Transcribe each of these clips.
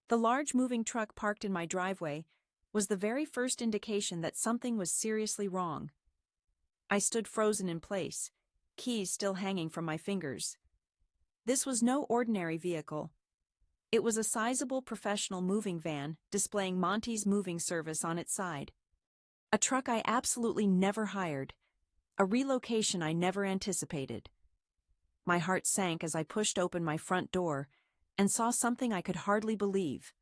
The large moving truck parked in my driveway was the very first indication that something was seriously wrong. I stood frozen in place, keys still hanging from my fingers. This was no ordinary vehicle. It was a sizable professional moving van displaying Monty's moving service on its side. A truck I absolutely never hired, a relocation I never anticipated. My heart sank as I pushed open my front door and saw something I could hardly believe.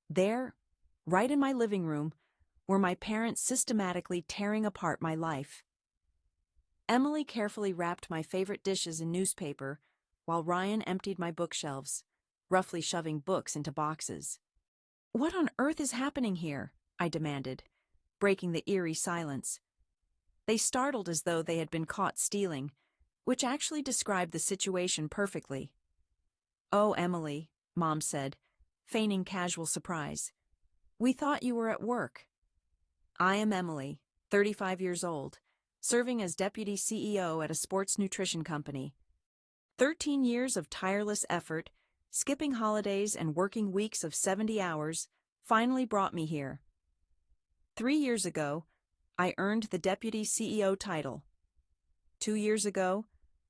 There, right in my living room, were my parents systematically tearing apart my life. Emily carefully wrapped my favorite dishes in newspaper, while Ryan emptied my bookshelves, roughly shoving books into boxes. "What on earth is happening here?" I demanded, breaking the eerie silence. They startled as though they had been caught stealing, which actually described the situation perfectly. "Oh, Emily," Mom said, feigning casual surprise. "We thought you were at work." I am Emily, 35 years old, serving as deputy CEO at a sports nutrition company. 13 years of tireless effort, skipping holidays and working weeks of 70 hours, finally brought me here. 3 years ago, I earned the deputy CEO title. 2 years ago,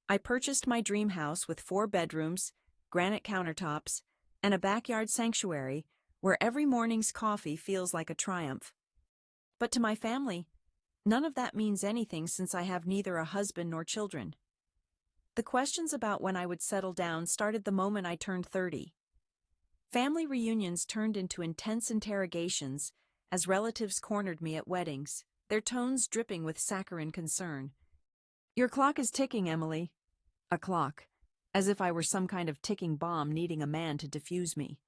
I purchased my dream house with 4 bedrooms, granite countertops, and a backyard sanctuary where every morning's coffee feels like a triumph. But to my family, none of that means anything since I have neither a husband nor children. The questions about when I would settle down started the moment I turned 30. Family reunions turned into intense interrogations as relatives cornered me at weddings, their tones dripping with saccharine concern. "Your clock is ticking, Emily." A clock, as if I were some kind of ticking bomb needing a man to defuse me.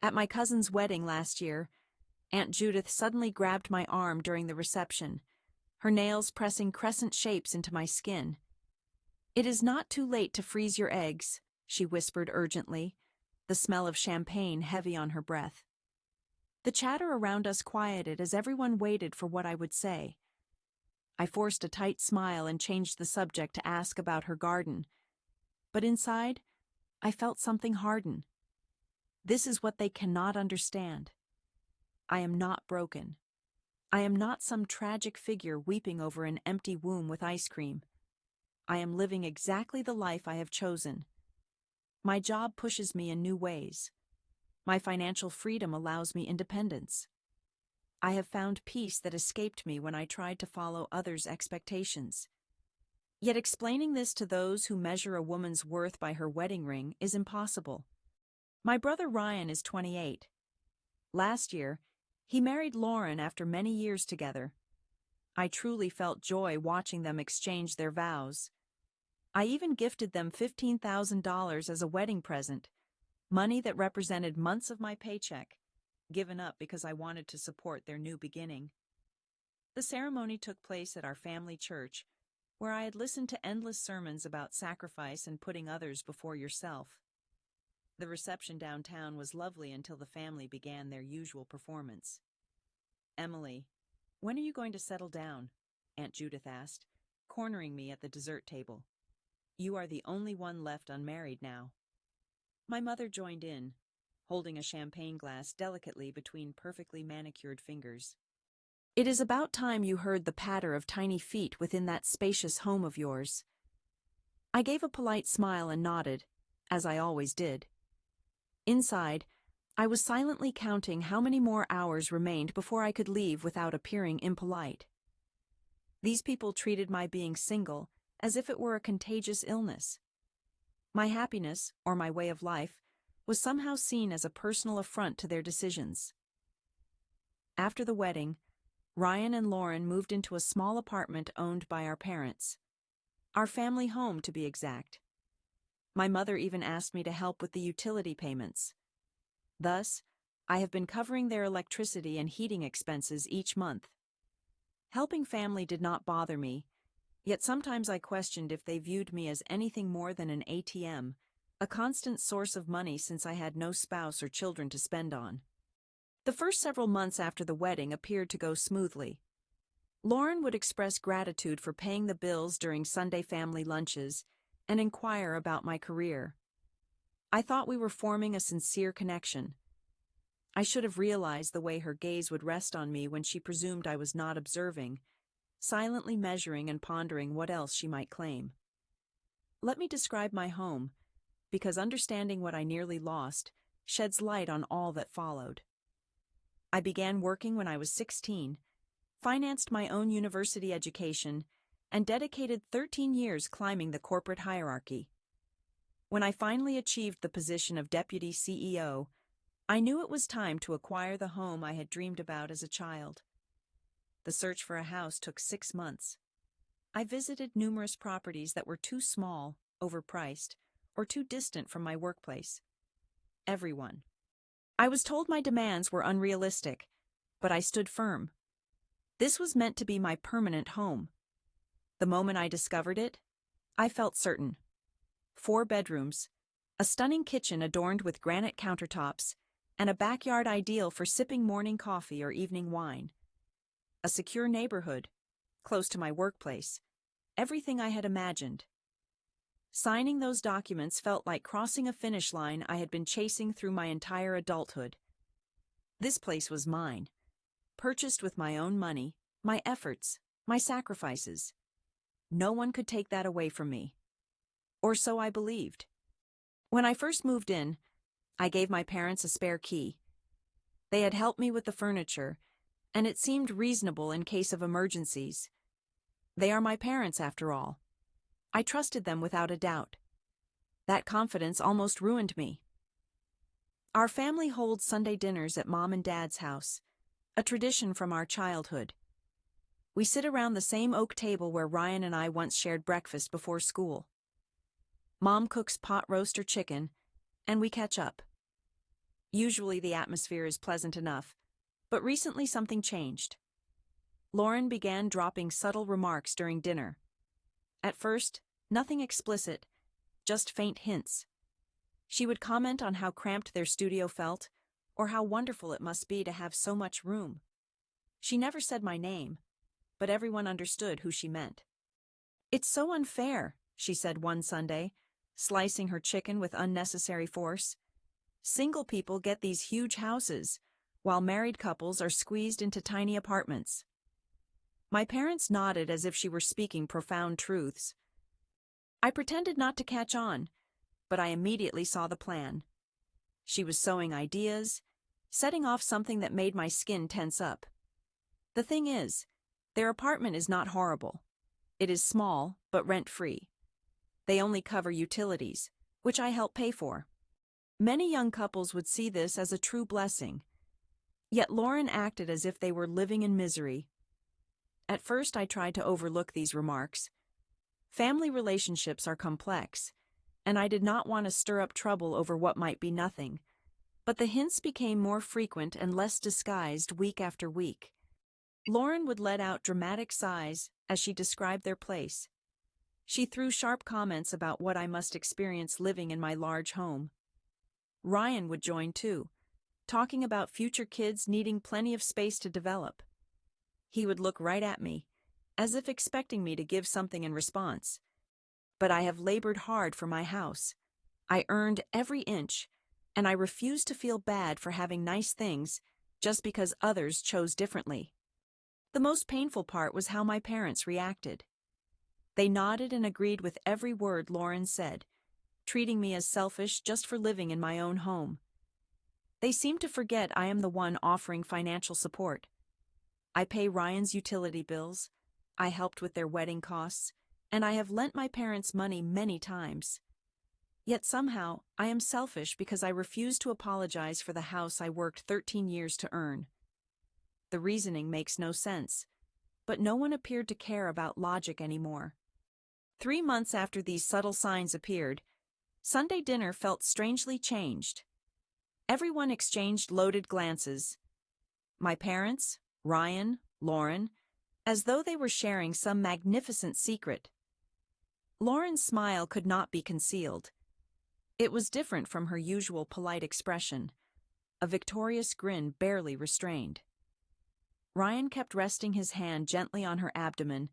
At my cousin's wedding last year, Aunt Judith suddenly grabbed my arm during the reception, her nails pressing crescent shapes into my skin. "It is not too late to freeze your eggs," she whispered urgently, the smell of champagne heavy on her breath. The chatter around us quieted as everyone waited for what I would say. I forced a tight smile and changed the subject to ask about her garden. But inside, I felt something harden. This is what they cannot understand. I am not broken. I am not some tragic figure weeping over an empty womb with ice cream. I am living exactly the life I have chosen. My job pushes me in new ways. My financial freedom allows me independence. I have found peace that escaped me when I tried to follow others' expectations. Yet explaining this to those who measure a woman's worth by her wedding ring is impossible. My brother Ryan is 28. Last year, he married Lauren after many years together. I truly felt joy watching them exchange their vows. I even gifted them $15,000 as a wedding present, money that represented months of my paycheck, given up because I wanted to support their new beginning. The ceremony took place at our family church, where I had listened to endless sermons about sacrifice and putting others before yourself. The reception downtown was lovely until the family began their usual performance. "Emily, when are you going to settle down?" Aunt Judith asked, cornering me at the dessert table. "You are the only one left unmarried now." My mother joined in, holding a champagne glass delicately between perfectly manicured fingers. "It is about time you heard the patter of tiny feet within that spacious home of yours." I gave a polite smile and nodded, as I always did. Inside, I was silently counting how many more hours remained before I could leave without appearing impolite. These people treated my being single as if it were a contagious illness. My happiness, or my way of life, was somehow seen as a personal affront to their decisions. After the wedding, Ryan and Lauren moved into a small apartment owned by our parents. Our family home, to be exact. My mother even asked me to help with the utility payments. Thus, I have been covering their electricity and heating expenses each month. Helping family did not bother me, yet sometimes I questioned if they viewed me as anything more than an ATM, a constant source of money since I had no spouse or children to spend on. The first several months after the wedding appeared to go smoothly. Lauren would express gratitude for paying the bills during Sunday family lunches and inquire about my career. I thought we were forming a sincere connection. I should have realized the way her gaze would rest on me when she presumed I was not observing, silently measuring and pondering what else she might claim. Let me describe my home, because understanding what I nearly lost sheds light on all that followed. I began working when I was 16, financed my own university education, and dedicated 13 years climbing the corporate hierarchy. When I finally achieved the position of deputy CEO, I knew it was time to acquire the home I had dreamed about as a child. The search for a house took 6 months. I visited numerous properties that were too small, overpriced, or too distant from my workplace. Everyone. I was told my demands were unrealistic, but I stood firm. This was meant to be my permanent home. The moment I discovered it, I felt certain. 4 bedrooms, a stunning kitchen adorned with granite countertops, and a backyard ideal for sipping morning coffee or evening wine. A secure neighborhood, close to my workplace, everything I had imagined. Signing those documents felt like crossing a finish line I had been chasing through my entire adulthood. This place was mine, purchased with my own money, my efforts, my sacrifices. No one could take that away from me. Or so I believed. When I first moved in, I gave my parents a spare key. They had helped me with the furniture, and it seemed reasonable in case of emergencies. They are my parents, after all. I trusted them without a doubt. That confidence almost ruined me. Our family holds Sunday dinners at Mom and Dad's house, a tradition from our childhood. We sit around the same oak table where Ryan and I once shared breakfast before school. Mom cooks pot roast or chicken, and we catch up. Usually the atmosphere is pleasant enough, but recently something changed. Lauren began dropping subtle remarks during dinner. At first, nothing explicit, just faint hints. She would comment on how cramped their studio felt, or how wonderful it must be to have so much room. She never said my name, but everyone understood who she meant. "It's so unfair," she said one Sunday, slicing her chicken with unnecessary force. "Single people get these huge houses, while married couples are squeezed into tiny apartments." My parents nodded as if she were speaking profound truths. I pretended not to catch on, but I immediately saw the plan. She was sowing ideas, setting off something that made my skin tense up. The thing is, their apartment is not horrible. It is small, but rent-free. They only cover utilities, which I help pay for. Many young couples would see this as a true blessing. Yet Lauren acted as if they were living in misery. At first I tried to overlook these remarks. Family relationships are complex, and I did not want to stir up trouble over what might be nothing. But the hints became more frequent and less disguised week after week. Lauren would let out dramatic sighs as she described their place. She threw sharp comments about what I must experience living in my large home. Ryan would join too, talking about future kids needing plenty of space to develop. He would look right at me, as if expecting me to give something in response. But I have labored hard for my house. I earned every inch, and I refused to feel bad for having nice things just because others chose differently. The most painful part was how my parents reacted. They nodded and agreed with every word Lauren said, treating me as selfish just for living in my own home. They seemed to forget I am the one offering financial support. I pay Ryan's utility bills, I helped with their wedding costs, and I have lent my parents money many times. Yet somehow, I am selfish because I refuse to apologize for the house I worked 13 years to earn. The reasoning makes no sense, but no one appeared to care about logic anymore. 3 months after these subtle signs appeared, Sunday dinner felt strangely changed. Everyone exchanged loaded glances. My parents, Ryan, Lauren, as though they were sharing some magnificent secret. Lauren's smile could not be concealed. It was different from her usual polite expression, a victorious grin barely restrained. Ryan kept resting his hand gently on her abdomen,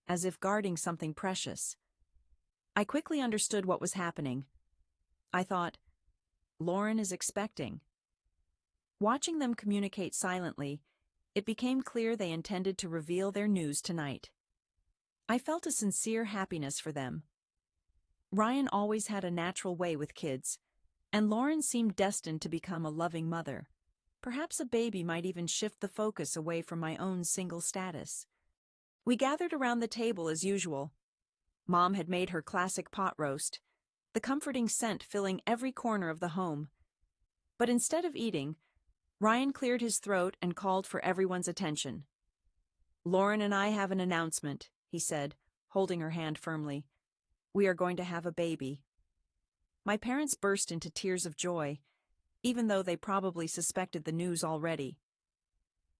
as if guarding something precious. I quickly understood what was happening. I thought, Lauren is expecting. Watching them communicate silently, it became clear they intended to reveal their news tonight. I felt a sincere happiness for them. Ryan always had a natural way with kids, and Lauren seemed destined to become a loving mother. Perhaps a baby might even shift the focus away from my own single status. We gathered around the table as usual. Mom had made her classic pot roast, the comforting scent filling every corner of the home. But instead of eating, Ryan cleared his throat and called for everyone's attention. "Lauren and I have an announcement," he said, holding her hand firmly. "We are going to have a baby." My parents burst into tears of joy, even though they probably suspected the news already.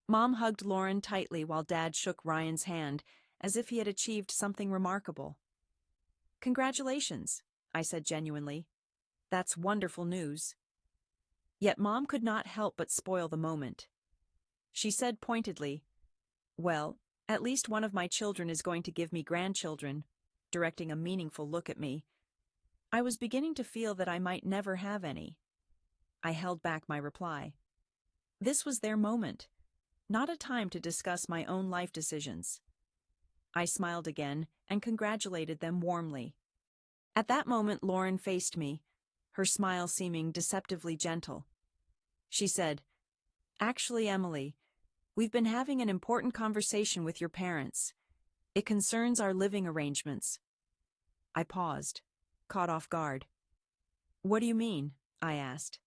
Mom hugged Lauren tightly while Dad shook Ryan's hand, as if he had achieved something remarkable. "Congratulations," I said genuinely. "That's wonderful news." Yet Mom could not help but spoil the moment. She said pointedly, "Well, at least one of my children is going to give me grandchildren," directing a meaningful look at me. I was beginning to feel that I might never have any. I held back my reply. This was their moment, not a time to discuss my own life decisions. I smiled again and congratulated them warmly. At that moment, Lauren faced me, her smile seeming deceptively gentle. She said, "Actually, Emily, we've been having an important conversation with your parents. It concerns our living arrangements." I paused, caught off guard. "What do you mean?" I asked.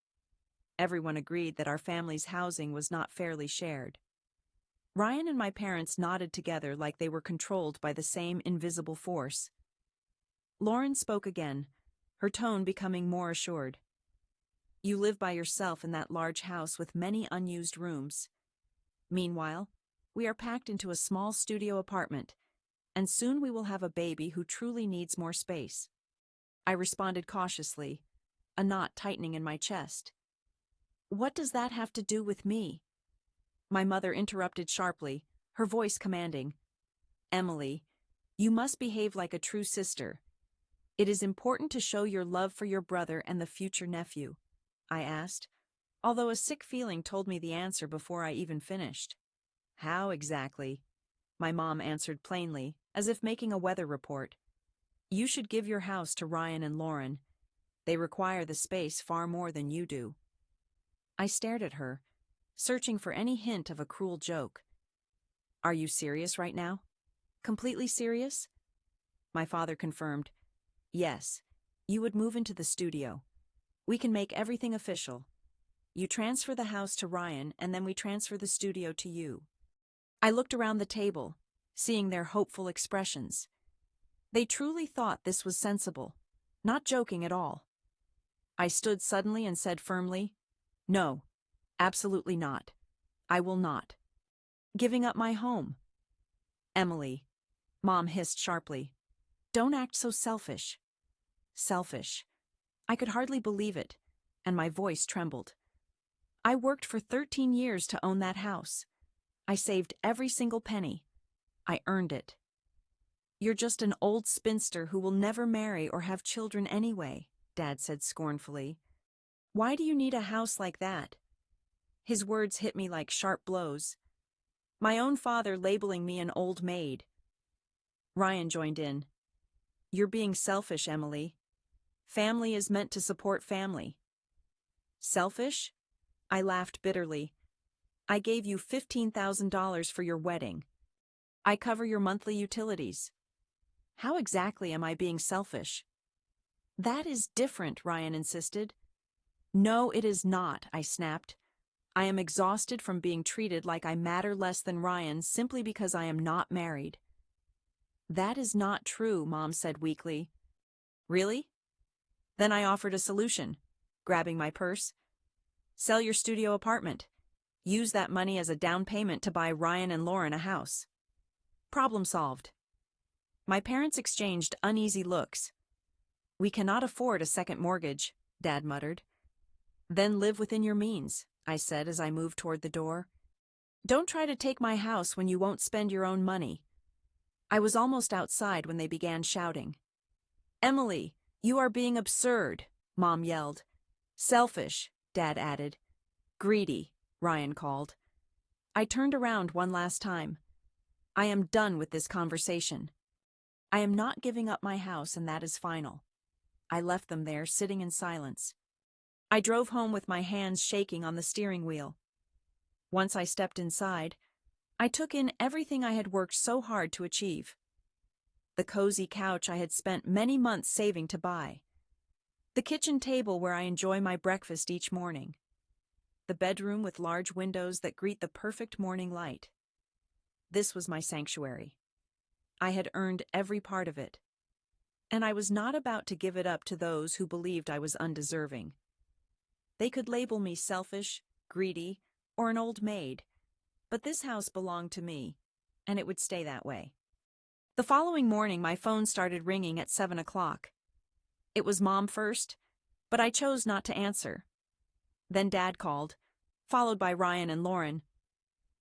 Everyone agreed that our family's housing was not fairly shared. Ryan and my parents nodded together like they were controlled by the same invisible force. Lauren spoke again, her tone becoming more assured. "You live by yourself in that large house with many unused rooms. Meanwhile, we are packed into a small studio apartment, and soon we will have a baby who truly needs more space." I responded cautiously, a knot tightening in my chest. "What does that have to do with me?" My mother interrupted sharply, her voice commanding. "Emily, you must behave like a true sister. It is important to show your love for your brother and the future nephew," I asked, although a sick feeling told me the answer before I even finished. "How exactly?" My mom answered plainly, as if making a weather report. "You should give your house to Ryan and Lauren. They require the space far more than you do." I stared at her, searching for any hint of a cruel joke. "Are you serious right now?" "Completely serious?" My father confirmed. "Yes, you would move into the studio. We can make everything official. You transfer the house to Ryan, and then we transfer the studio to you." I looked around the table, seeing their hopeful expressions. They truly thought this was sensible, not joking at all. I stood suddenly and said firmly, "No, absolutely not. I will not. Giving up my home." "Emily," Mom hissed sharply, "don't act so selfish." Selfish. I could hardly believe it, and my voice trembled. I worked for 13 years to own that house. I saved every single penny. I earned it. "You're just an old spinster who will never marry or have children anyway," Dad said scornfully. "Why do you need a house like that?" His words hit me like sharp blows. My own father labeling me an old maid. Ryan joined in. "You're being selfish, Emily. Family is meant to support family." "Selfish?" I laughed bitterly. "I gave you $15,000 for your wedding. I cover your monthly utilities. How exactly am I being selfish?" "That is different," Ryan insisted. "No, it is not," I snapped. "I am exhausted from being treated like I matter less than Ryan simply because I am not married." "That is not true," Mom said weakly. "Really?" Then I offered a solution, grabbing my purse. "Sell your studio apartment. Use that money as a down payment to buy Ryan and Lauren a house." Problem solved. My parents exchanged uneasy looks. "We cannot afford a second mortgage," Dad muttered. "Then live within your means," I said as I moved toward the door. "Don't try to take my house when you won't spend your own money." I was almost outside when they began shouting. "Emily, you are being absurd," Mom yelled. "Selfish," Dad added. "Greedy." Ryan called. I turned around one last time. I am done with this conversation. I am not giving up my house, and that is final. I left them there, sitting in silence. I drove home with my hands shaking on the steering wheel. Once I stepped inside, I took in everything I had worked so hard to achieve. The cozy couch I had spent many months saving to buy. The kitchen table where I enjoy my breakfast each morning. The bedroom with large windows that greet the perfect morning light. This was my sanctuary. I had earned every part of it. And I was not about to give it up to those who believed I was undeserving. They could label me selfish, greedy, or an old maid, but this house belonged to me, and it would stay that way. The following morning, my phone started ringing at 7 o'clock. It was Mom first, but I chose not to answer. Then Dad called, followed by Ryan and Lauren.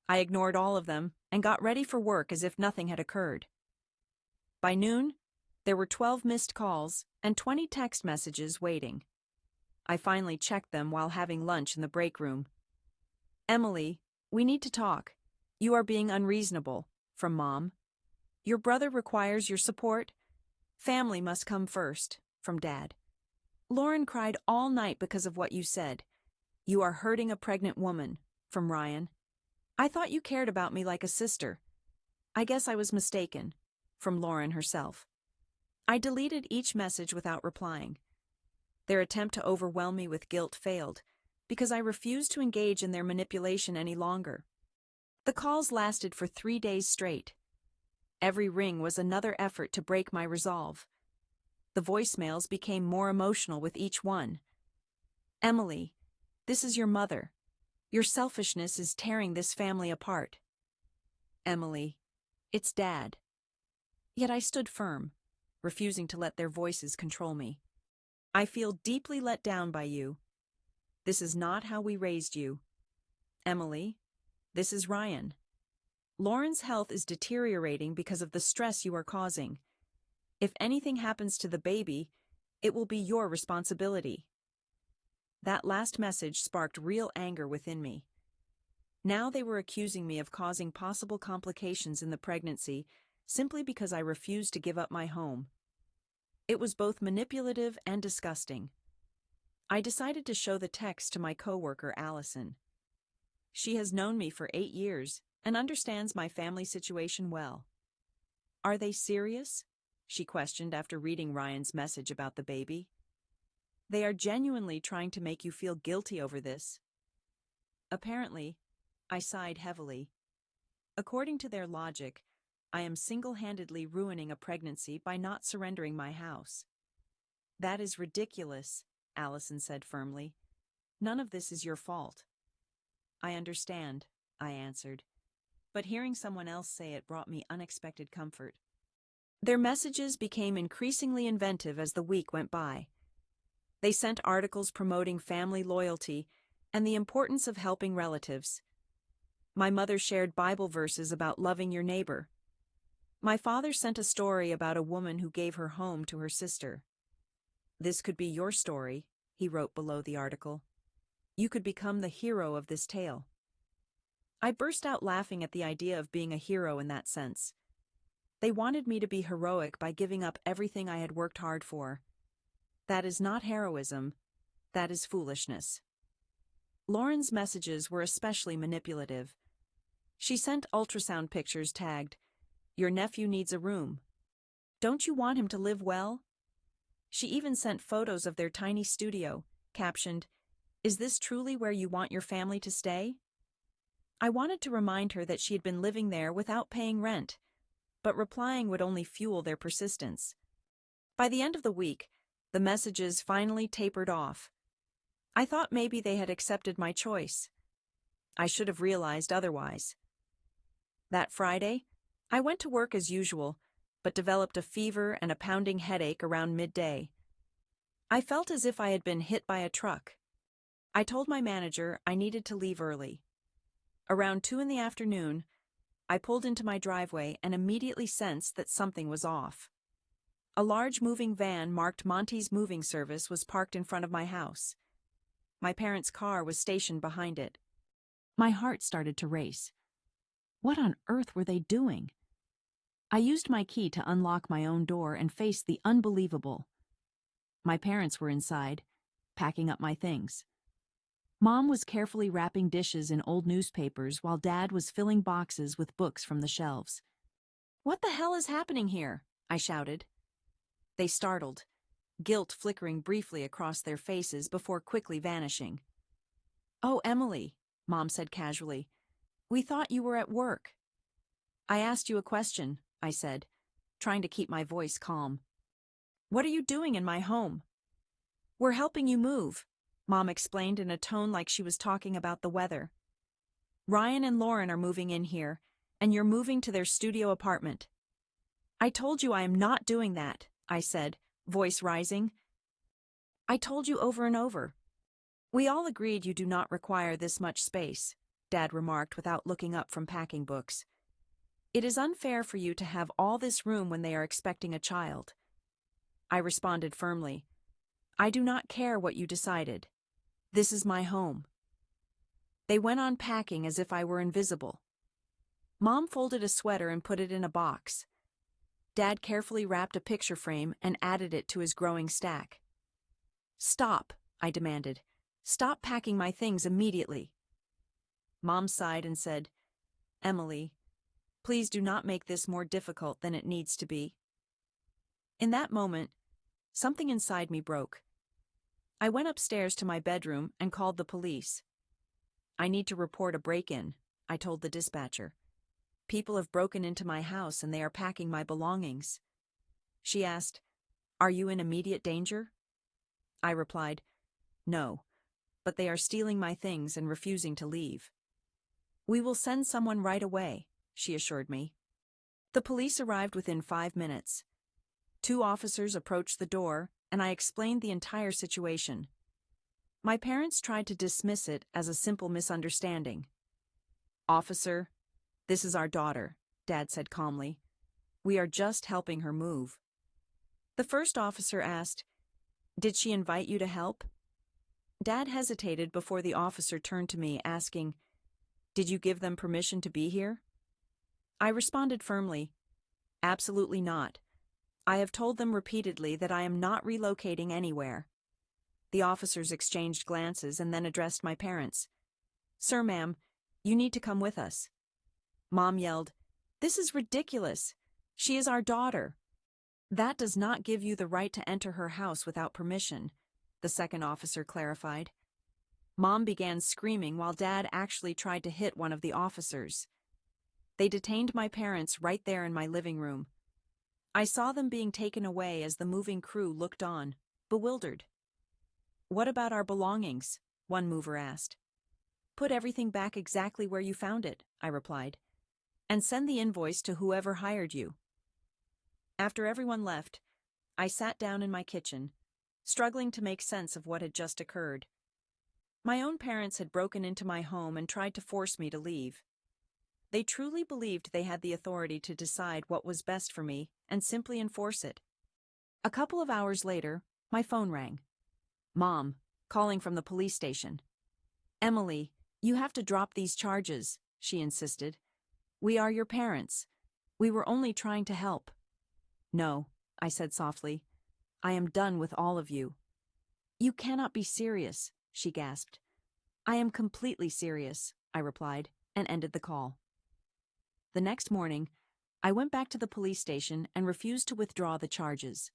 I ignored all of them and got ready for work as if nothing had occurred. By noon, there were 12 missed calls and 20 text messages waiting. I finally checked them while having lunch in the break room. Emily, we need to talk. You are being unreasonable, from Mom. Your brother requires your support. Family must come first, from Dad. Lauren cried all night because of what you said. You are hurting a pregnant woman, from Ryan. I thought you cared about me like a sister. I guess I was mistaken, from Lauren herself. I deleted each message without replying. Their attempt to overwhelm me with guilt failed, because I refused to engage in their manipulation any longer. The calls lasted for 3 days straight. Every ring was another effort to break my resolve. The voicemails became more emotional with each one. Emily, this is your mother. Your selfishness is tearing this family apart. Emily, it's Dad. Yet I stood firm, refusing to let their voices control me. I feel deeply let down by you. This is not how we raised you. Emily, this is Ryan. Lauren's health is deteriorating because of the stress you are causing. If anything happens to the baby, it will be your responsibility. That last message sparked real anger within me. Now they were accusing me of causing possible complications in the pregnancy simply because I refused to give up my home. It was both manipulative and disgusting. I decided to show the text to my coworker, Allison. She has known me for 8 years and understands my family situation well. Are they serious? She questioned after reading Ryan's message about the baby. They are genuinely trying to make you feel guilty over this. Apparently, I sighed heavily. According to their logic, I am single-handedly ruining a pregnancy by not surrendering my house. That is ridiculous, Allison said firmly. None of this is your fault. I understand, I answered. But hearing someone else say it brought me unexpected comfort. Their messages became increasingly inventive as the week went by. They sent articles promoting family loyalty and the importance of helping relatives. My mother shared Bible verses about loving your neighbor. My father sent a story about a woman who gave her home to her sister. This could be your story, he wrote below the article. You could become the hero of this tale. I burst out laughing at the idea of being a hero in that sense. They wanted me to be heroic by giving up everything I had worked hard for. That is not heroism, that is foolishness. Lauren's messages were especially manipulative. She sent ultrasound pictures tagged, "Your nephew needs a room. Don't you want him to live well?" She even sent photos of their tiny studio, captioned, "Is this truly where you want your family to stay?" I wanted to remind her that she had been living there without paying rent, but replying would only fuel their persistence. By the end of the week, the messages finally tapered off. I thought maybe they had accepted my choice. I should have realized otherwise. That Friday, I went to work as usual, but developed a fever and a pounding headache around midday. I felt as if I had been hit by a truck. I told my manager I needed to leave early. Around 2 in the afternoon, I pulled into my driveway and immediately sensed that something was off. A large moving van marked Monty's Moving Service was parked in front of my house. My parents' car was stationed behind it. My heart started to race. What on earth were they doing? I used my key to unlock my own door and faced the unbelievable. My parents were inside, packing up my things. Mom was carefully wrapping dishes in old newspapers while Dad was filling boxes with books from the shelves. "What the hell is happening here?" I shouted. They startled, guilt flickering briefly across their faces before quickly vanishing. "Oh, Emily," Mom said casually, "we thought you were at work." "I asked you a question," I said, trying to keep my voice calm. "What are you doing in my home?" "We're helping you move," Mom explained in a tone like she was talking about the weather. "Ryan and Lauren are moving in here, and you're moving to their studio apartment." "I told you I am not doing that," I said, voice rising. "I told you over and over." "We all agreed you do not require this much space," Dad remarked without looking up from packing books. "It is unfair for you to have all this room when they are expecting a child." I responded firmly, "I do not care what you decided. This is my home." They went on packing as if I were invisible. Mom folded a sweater and put it in a box. Dad carefully wrapped a picture frame and added it to his growing stack. "Stop," I demanded. "Stop packing my things immediately." Mom sighed and said, "Emily, please do not make this more difficult than it needs to be." In that moment, something inside me broke. I went upstairs to my bedroom and called the police. "I need to report a break-in," I told the dispatcher. "People have broken into my house and they are packing my belongings." She asked, "Are you in immediate danger?" I replied, "No, but they are stealing my things and refusing to leave." "We will send someone right away," she assured me. The police arrived within 5 minutes. 2 officers approached the door, and I explained the entire situation. My parents tried to dismiss it as a simple misunderstanding. "Officer, this is our daughter," Dad said calmly. "We are just helping her move." The first officer asked, "Did she invite you to help?" Dad hesitated before the officer turned to me, asking, "Did you give them permission to be here?" I responded firmly, "Absolutely not. I have told them repeatedly that I am not relocating anywhere." The officers exchanged glances and then addressed my parents. "Sir, ma'am, you need to come with us." Mom yelled, "This is ridiculous. She is our daughter." "That does not give you the right to enter her house without permission," the second officer clarified. Mom began screaming while Dad actually tried to hit one of the officers. They detained my parents right there in my living room. I saw them being taken away as the moving crew looked on, bewildered. "What about our belongings?" one mover asked. "Put everything back exactly where you found it," I replied, "and send the invoice to whoever hired you." After everyone left, I sat down in my kitchen, struggling to make sense of what had just occurred. My own parents had broken into my home and tried to force me to leave. They truly believed they had the authority to decide what was best for me and simply enforce it. A couple of hours later, my phone rang. Mom, calling from the police station. "Emily, you have to drop these charges," she insisted. "We are your parents. We were only trying to help." "No," I said softly. "I am done with all of you." "You cannot be serious," she gasped. "I am completely serious," I replied, and ended the call. The next morning, I went back to the police station and refused to withdraw the charges.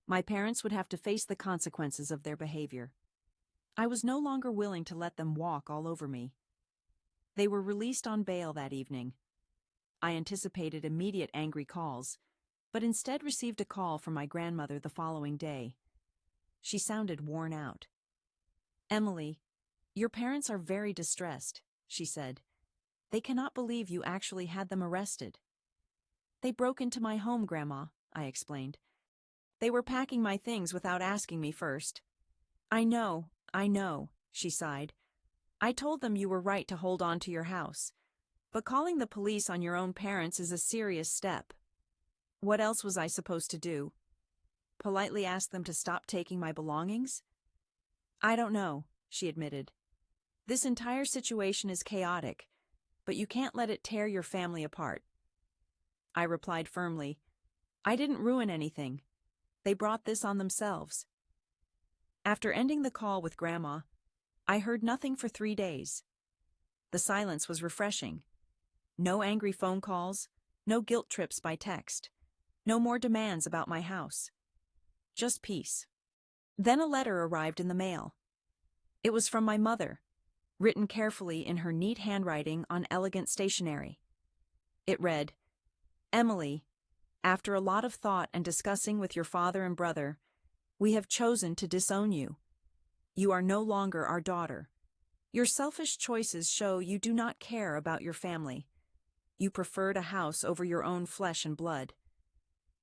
My parents would have to face the consequences of their behavior. I was no longer willing to let them walk all over me. They were released on bail that evening. I anticipated immediate angry calls, but instead received a call from my grandmother the following day. She sounded worn out. "Emily, your parents are very distressed," she said. "They cannot believe you actually had them arrested." "They broke into my home, Grandma," I explained. "They were packing my things without asking me first." I know," she sighed. "I told them you were right to hold on to your house. But calling the police on your own parents is a serious step." What else was I supposed to do? Politely ask them to stop taking my belongings? "I don't know," she admitted. This entire situation is chaotic, but you can't let it tear your family apart. I replied firmly, I didn't ruin anything. They brought this on themselves. After ending the call with Grandma, I heard nothing for 3 days. The silence was refreshing. No angry phone calls, no guilt trips by text, no more demands about my house. Just peace. Then a letter arrived in the mail. It was from my mother, written carefully in her neat handwriting on elegant stationery. It read, Emily, after a lot of thought and discussing with your father and brother, we have chosen to disown you. You are no longer our daughter. Your selfish choices show you do not care about your family. You preferred a house over your own flesh and blood.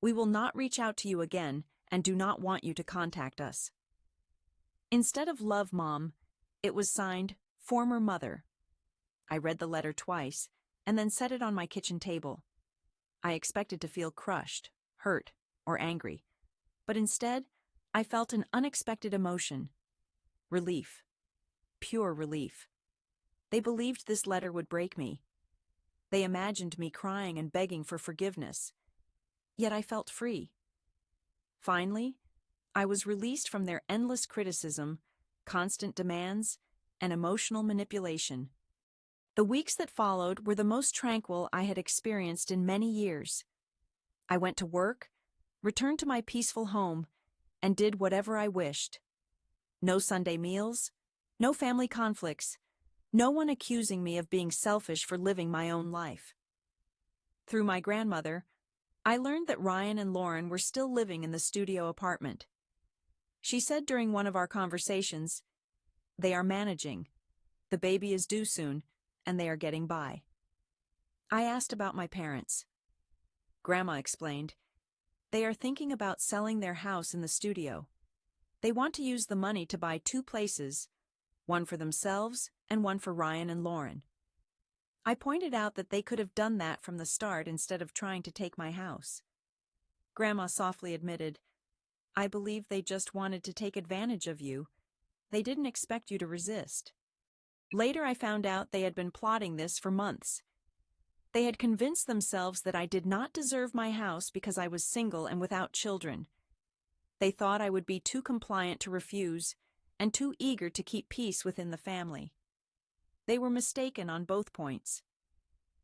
We will not reach out to you again and do not want you to contact us. Instead of Love Mom, it was signed Former Mother. I read the letter twice and then set it on my kitchen table. I expected to feel crushed, hurt, or angry, but instead, I felt an unexpected emotion. Relief. Pure relief. They believed this letter would break me. They imagined me crying and begging for forgiveness. Yet I felt free. Finally, I was released from their endless criticism, constant demands, and emotional manipulation. The weeks that followed were the most tranquil I had experienced in many years. I went to work, returned to my peaceful home, and did whatever I wished. No Sunday meals, no family conflicts, no one accusing me of being selfish for living my own life. Through my grandmother, I learned that Ryan and Lauren were still living in the studio apartment. She said during one of our conversations, they are managing. The baby is due soon, and they are getting by. I asked about my parents. Grandma explained, they are thinking about selling their house in the studio. They want to use the money to buy 2 places, one for themselves and one for Ryan and Lauren. I pointed out that they could have done that from the start instead of trying to take my house. Grandma softly admitted, I believe they just wanted to take advantage of you. They didn't expect you to resist. Later I found out they had been plotting this for months. They had convinced themselves that I did not deserve my house because I was single and without children. They thought I would be too compliant to refuse and too eager to keep peace within the family. They were mistaken on both points.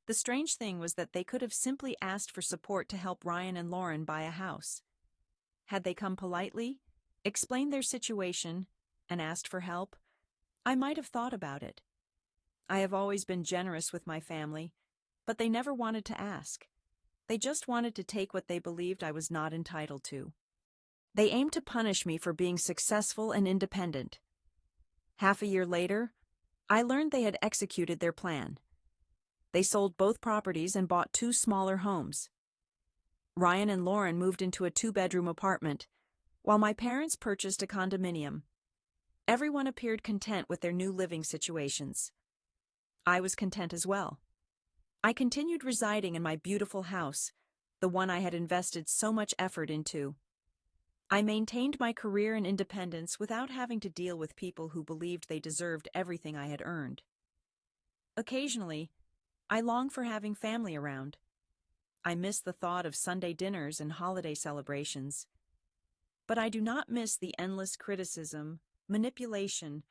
The strange thing was that they could have simply asked for support to help Ryan and Lauren buy a house. Had they come politely, explained their situation, and asked for help, I might have thought about it. I have always been generous with my family, but they never wanted to ask. They just wanted to take what they believed I was not entitled to. They aimed to punish me for being successful and independent. Half a year later, I learned they had executed their plan. They sold both properties and bought 2 smaller homes. Ryan and Lauren moved into a 2-bedroom apartment, while my parents purchased a condominium. Everyone appeared content with their new living situations. I was content as well. I continued residing in my beautiful house, the one I had invested so much effort into. I maintained my career and independence without having to deal with people who believed they deserved everything I had earned. Occasionally, I long for having family around. I miss the thought of Sunday dinners and holiday celebrations. But I do not miss the endless criticism, manipulation,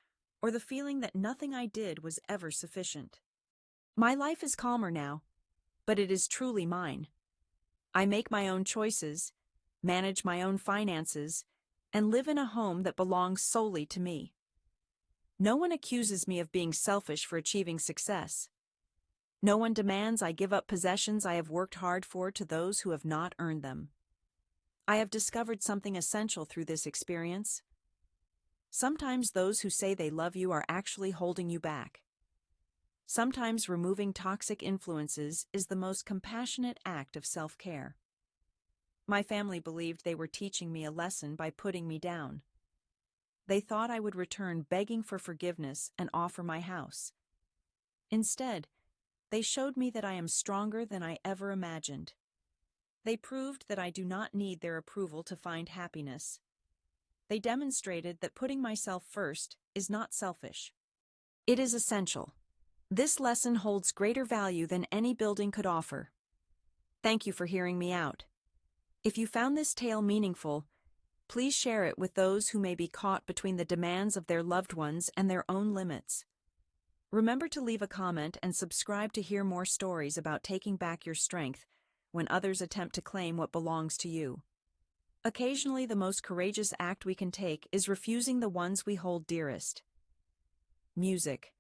or the feeling that nothing I did was ever sufficient. My life is calmer now, but it is truly mine. I make my own choices, manage my own finances, and live in a home that belongs solely to me. No one accuses me of being selfish for achieving success. No one demands I give up possessions I have worked hard for to those who have not earned them. I have discovered something essential through this experience. Sometimes those who say they love you are actually holding you back. Sometimes removing toxic influences is the most compassionate act of self-care. My family believed they were teaching me a lesson by putting me down. They thought I would return begging for forgiveness and offer my house. Instead, they showed me that I am stronger than I ever imagined. They proved that I do not need their approval to find happiness. They demonstrated that putting myself first is not selfish. It is essential. This lesson holds greater value than any building could offer. Thank you for hearing me out. If you found this tale meaningful, please share it with those who may be caught between the demands of their loved ones and their own limits. Remember to leave a comment and subscribe to hear more stories about taking back your strength when others attempt to claim what belongs to you. Occasionally, the most courageous act we can take is refusing the ones we hold dearest. Music.